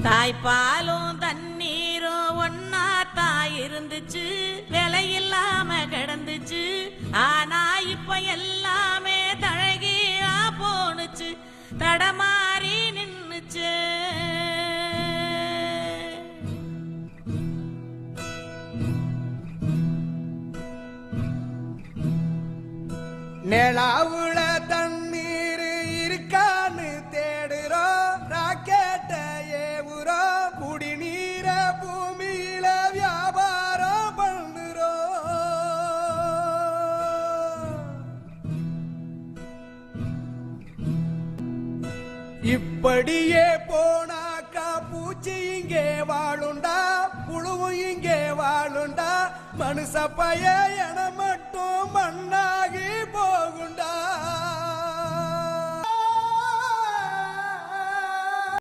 தாய்ப்பாலும் தண்ணீரும் ஒன்னாத்தான் இருந்துச்சு, விலையில்லாம கிடந்துச்சு. ஆனா இப்ப எல்லாமே தழகியா போனுச்சு, தடமாறி நின்னுச்சு. நிலாவுல தண்ணீர் இருக்கான்னு தேடுறோம், ராக்கெட்ட ஏவுறோம், குடிநீர பூமியில வியாபாரம் பண்ணுறோம். இப்படியே போனாக்கா பூச்சி இங்கே வாழுண்டா, புழுவும் இங்கே வாழுண்டா, மனுஷ பைய என மட்டும் மண்ணாகி போகுண்டா.